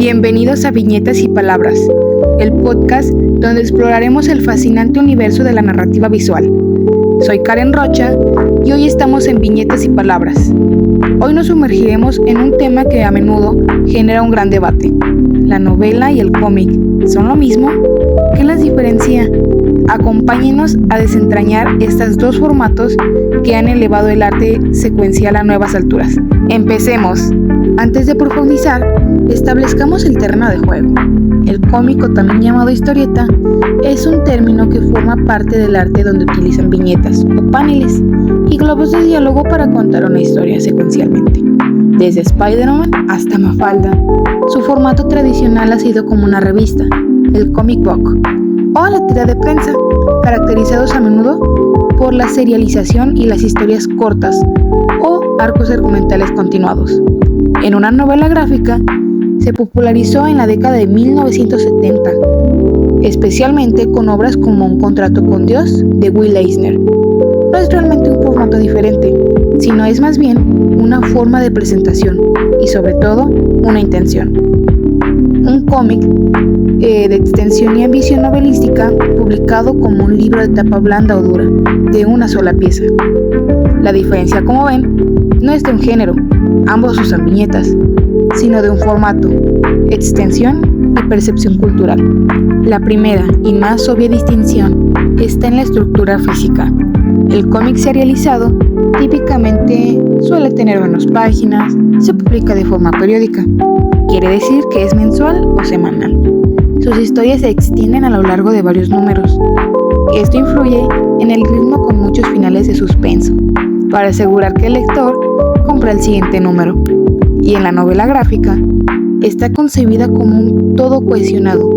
Bienvenidos a Viñetas y Palabras, el podcast donde exploraremos el fascinante universo de la narrativa visual. Soy Karen Rocha y hoy estamos en Viñetas y Palabras. Hoy nos sumergiremos en un tema que a menudo genera un gran debate. ¿La novela y el cómic son lo mismo? ¿Qué las diferencia? Acompáñenos a desentrañar estos dos formatos que han elevado el arte secuencial a nuevas alturas. ¡Empecemos! Antes de profundizar, establezcamos el terreno de juego. El cómic, o también llamado historieta, es un término que forma parte del arte donde utilizan viñetas o paneles y globos de diálogo para contar una historia secuencialmente. Desde Spider-Man hasta Mafalda, su formato tradicional ha sido como una revista, el comic book, o la tira de prensa, caracterizados a menudo por la serialización y las historias cortas o arcos argumentales continuados. En una novela gráfica, se popularizó en la década de 1970, especialmente con obras como Un contrato con Dios de Will Eisner. No es realmente un formato diferente, sino es más bien una forma de presentación y sobre todo una intención. Un cómic de extensión y ambición novelística publicado como un libro de tapa blanda o dura, de una sola pieza. La diferencia, como ven, no es de un género, ambos usan viñetas, sino de un formato, extensión y percepción cultural. La primera y más obvia distinción está en la estructura física. El cómic serializado típicamente suele tener menos páginas, se publica de forma periódica, quiere decir que es mensual o semanal. Sus historias se extienden a lo largo de varios números. Esto influye en el ritmo con muchos finales de suspenso, para asegurar que el lector compra el siguiente número. Y en la novela gráfica, está concebida como un todo cohesionado,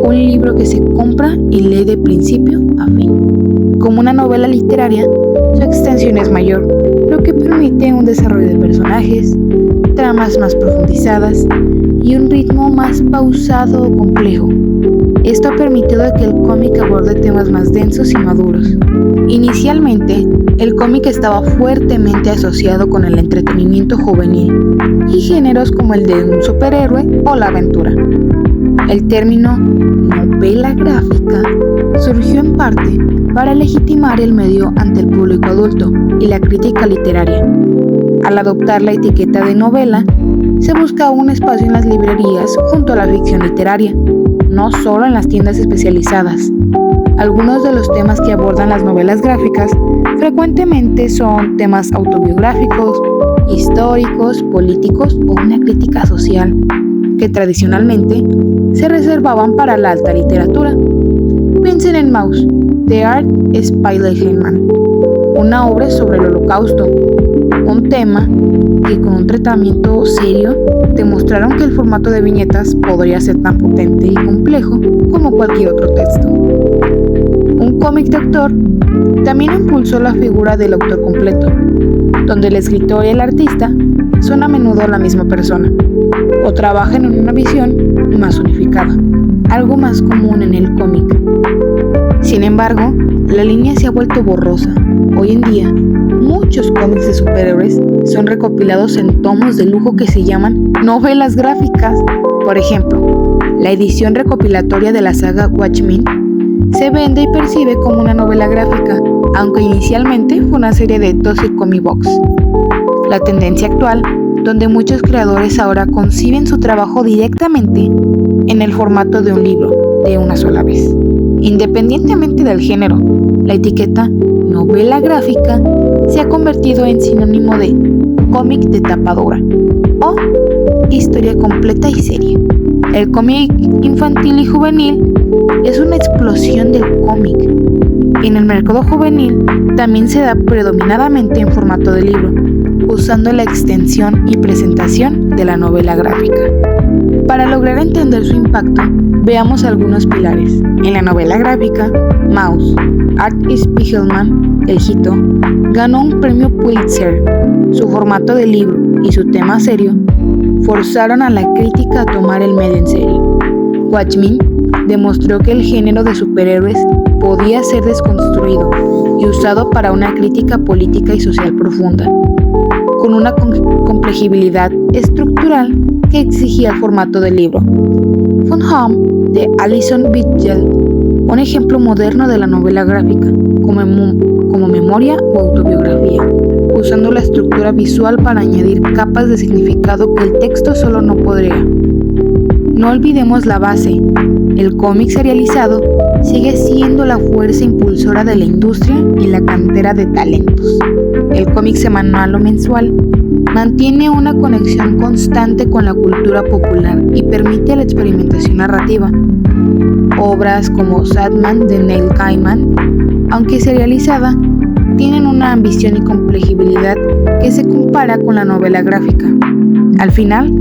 un libro que se compra y lee de principio a fin. Como una novela literaria, su extensión es mayor, lo que permite un desarrollo de personajes, tramas más profundizadas y un ritmo más pausado o complejo. Esto ha permitido que el cómic aborde temas más densos y maduros. Inicialmente, el cómic estaba fuertemente asociado con el entretenimiento juvenil y géneros como el de un superhéroe o la aventura. El término novela gráfica surgió en parte para legitimar el medio ante el público adulto y la crítica literaria. Al adoptar la etiqueta de novela, se buscaba un espacio en las librerías junto a la ficción literaria, no solo en las tiendas especializadas. Algunos de los temas que abordan las novelas gráficas frecuentemente son temas autobiográficos, históricos, políticos o una crítica social, que tradicionalmente se reservaban para la alta literatura. Piensen en Maus, de Art Spiegelman, una obra sobre el Holocausto, un tema que con un tratamiento serio demostraron que el formato de viñetas podría ser tan potente y complejo como cualquier otro texto. Un cómic de autor también impulsó la figura del autor completo, donde el escritor y el artista son a menudo la misma persona, o trabajan en una visión más unificada, algo más común en el cómic. Sin embargo, la línea se ha vuelto borrosa. Hoy en día, muchos cómics de superhéroes son recopilados en tomos de lujo que se llaman novelas gráficas. Por ejemplo, la edición recopilatoria de la saga Watchmen se vende y percibe como una novela gráfica, aunque inicialmente fue una serie de 12 comic books. La tendencia actual, donde muchos creadores ahora conciben su trabajo directamente en el formato de un libro, de una sola vez. Independientemente del género, la etiqueta novela gráfica se ha convertido en sinónimo de cómic de tapa dura o historia completa y seria. El cómic infantil y juvenil es una explosión del cómic. En el mercado juvenil también se da predominantemente en formato de libro, usando la extensión y presentación de la novela gráfica. Para lograr entender su impacto, veamos algunos pilares. En la novela gráfica, Maus, Art Spiegelman, el Hito, ganó un premio Pulitzer. Su formato de libro y su tema serio forzaron a la crítica a tomar el medio en serio. Watchmen demostró que el género de superhéroes podía ser desconstruido y usado para una crítica política y social profunda, con una complejibilidad estructural que exigía el formato del libro. Fun Home, de Alison Bechdel, un ejemplo moderno de la novela gráfica, como memoria o autobiografía, usando la estructura visual para añadir capas de significado que el texto solo no podría. No olvidemos la base. El cómic serializado sigue siendo la fuerza impulsora de la industria y la cantera de talentos. El cómic semanal o mensual mantiene una conexión constante con la cultura popular y permite la experimentación narrativa. Obras como Sandman de Neil Gaiman, aunque serializada, tienen una ambición y complejibilidad que se compara con la novela gráfica. Al final,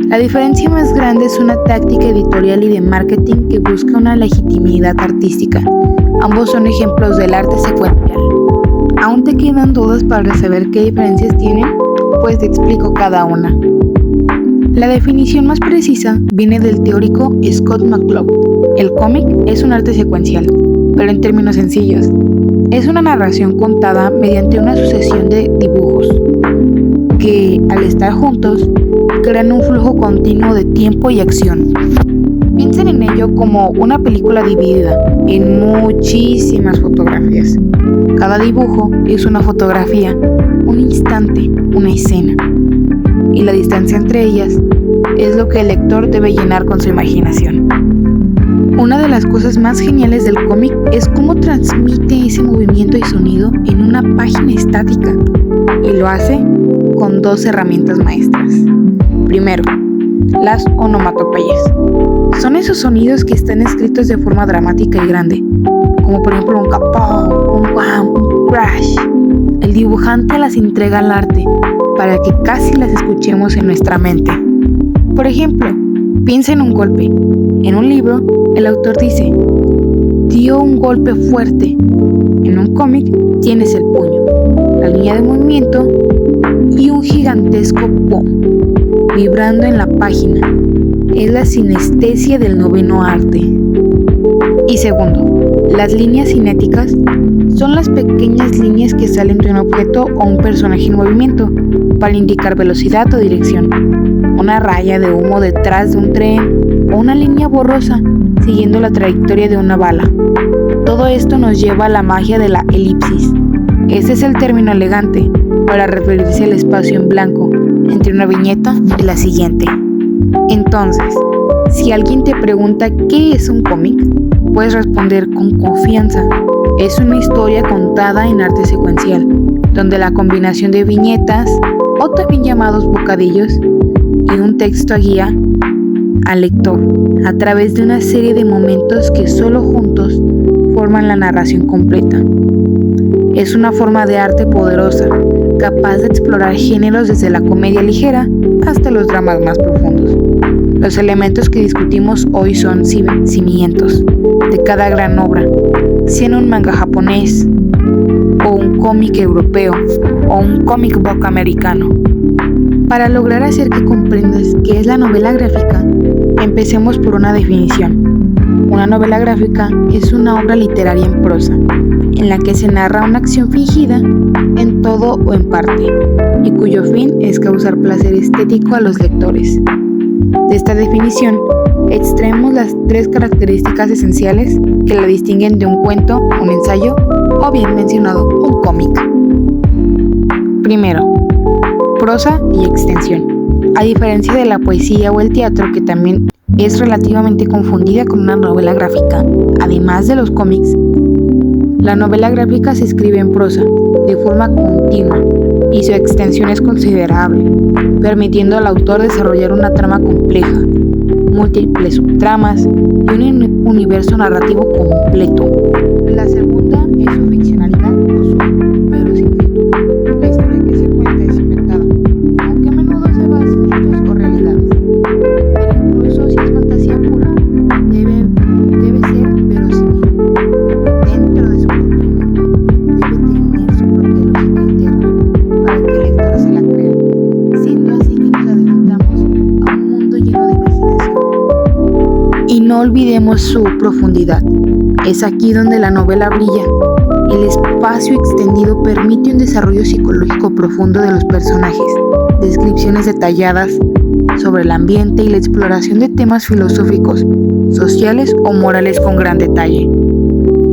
la diferencia más grande es una táctica editorial y de marketing que busca una legitimidad artística. Ambos son ejemplos del arte secuencial. ¿Aún te quedan dudas para saber qué diferencias tienen? Pues te explico cada una. La definición más precisa viene del teórico Scott McCloud. El cómic es un arte secuencial, pero en términos sencillos. Es una narración contada mediante una sucesión de dibujos que, al estar juntos, crean un flujo continuo de tiempo y acción. Piensen en ello como una película dividida en muchísimas fotografías. Cada dibujo es una fotografía, un instante, una escena. Y la distancia entre ellas es lo que el lector debe llenar con su imaginación. Una de las cosas más geniales del cómic es cómo transmite ese movimiento y sonido en una página estática, y lo hace con dos herramientas maestras. Primero, las onomatopeyas. Son esos sonidos que están escritos de forma dramática y grande, como por ejemplo un capó, un guam, un crash. El dibujante las entrega al arte para que casi las escuchemos en nuestra mente. Por ejemplo, piensa en un golpe. En un libro, el autor dice, dio un golpe fuerte. En un cómic tienes el puño, la línea de movimiento y un gigantesco pum, vibrando en la página. Es la sinestesia del noveno arte. Y segundo, las líneas cinéticas son las pequeñas líneas que salen de un objeto o un personaje en movimiento para indicar velocidad o dirección. Una raya de humo detrás de un tren o una línea borrosa siguiendo la trayectoria de una bala. Todo esto nos lleva a la magia de la elipsis. Ese es el término elegante para referirse al espacio en blanco entre una viñeta y la siguiente. Entonces, si alguien te pregunta qué es un cómic, puedes responder con confianza. Es una historia contada en arte secuencial, donde la combinación de viñetas, o también llamados bocadillos, y un texto guía al lector a través de una serie de momentos que solo juntos forman la narración completa. Es una forma de arte poderosa, capaz de explorar géneros desde la comedia ligera hasta los dramas más profundos. Los elementos que discutimos hoy son cimientos de cada gran obra, sea un manga japonés, o un cómic europeo, o un comic book americano. Para lograr hacer que comprendas qué es la novela gráfica, empecemos por una definición. Una novela gráfica es una obra literaria en prosa, en la que se narra una acción fingida en todo o en parte, y cuyo fin es causar placer estético a los lectores. De esta definición, extraemos las tres características esenciales que la distinguen de un cuento, un ensayo o bien mencionado, un cómic. Primero, prosa y extensión. A diferencia de la poesía o el teatro, que también es relativamente confundida con una novela gráfica, además de los cómics, la novela gráfica se escribe en prosa, de forma continua, y su extensión es considerable, permitiendo al autor desarrollar una trama compleja, múltiples subtramas y un universo narrativo completo. La segunda es su ficcionalidad o su verosimilitud. La historia que se cuenta es inventada, aunque a menudo se basa en hechos o realidades. Pero incluso si es fantasía pura, debe ser verosímil. Dentro de su propio mundo, debe tener su propia lógica interna para que el lector se la crea, siendo así que nos adelantamos a un mundo lleno de imaginación. Y no olvidemos su profundidad. Es aquí donde la novela brilla. El espacio extendido permite un desarrollo psicológico profundo de los personajes, descripciones detalladas sobre el ambiente y la exploración de temas filosóficos, sociales o morales con gran detalle.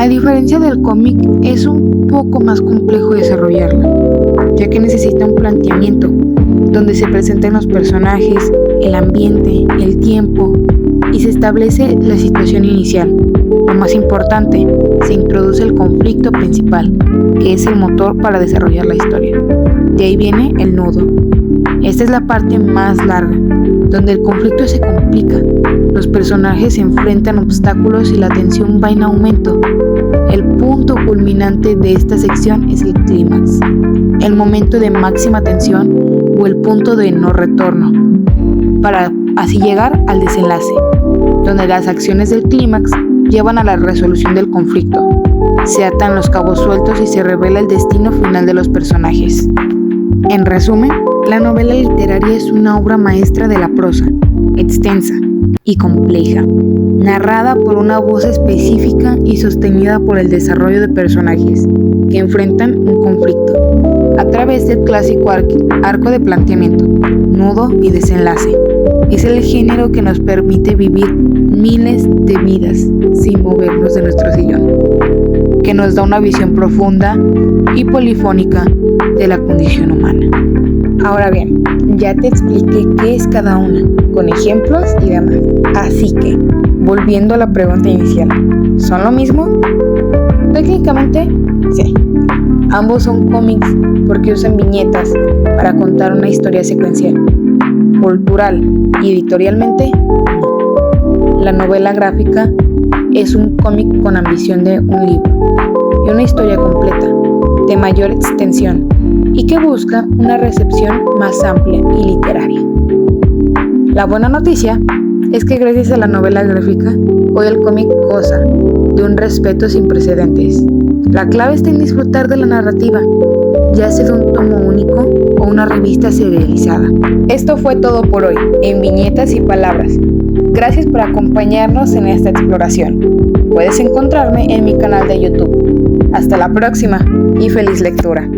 A diferencia del cómic, es un poco más complejo desarrollarlo, ya que necesita un planteamiento donde se presentan los personajes, el ambiente, el tiempo y se establece la situación inicial. Lo más importante, se introduce el conflicto principal, que es el motor para desarrollar la historia. De ahí viene el nudo. Esta es la parte más larga, donde el conflicto se complica, los personajes se enfrentan obstáculos y la tensión va en aumento. El punto culminante de esta sección es el clímax, el momento de máxima tensión o el punto de no retorno, para así llegar al desenlace, donde las acciones del clímax llevan a la resolución del conflicto. Se atan los cabos sueltos y se revela el destino final de los personajes. En resumen, la novela literaria es una obra maestra de la prosa, extensa y compleja, narrada por una voz específica y sostenida por el desarrollo de personajes que enfrentan un conflicto a través del clásico arco de planteamiento, nudo y desenlace. Es el género que nos permite vivir miles de vidas sin movernos de nuestro sillón, que nos da una visión profunda y polifónica de la condición humana. Ahora bien, ya te expliqué qué es cada una, con ejemplos y demás. Así que, volviendo a la pregunta inicial, ¿son lo mismo? Técnicamente, sí. Ambos son cómics porque usan viñetas para contar una historia secuencial. Cultural y editorialmente, no. La novela gráfica es un cómic con ambición de un libro y una historia completa, de mayor extensión y que busca una recepción más amplia y literaria. La buena noticia es que gracias a la novela gráfica, hoy el cómic goza de un respeto sin precedentes. La clave está en disfrutar de la narrativa, ya sea de un tomo único o una revista serializada. Esto fue todo por hoy en Viñetas y Palabras. Gracias por acompañarnos en esta exploración. Puedes encontrarme en mi canal de YouTube. Hasta la próxima y feliz lectura.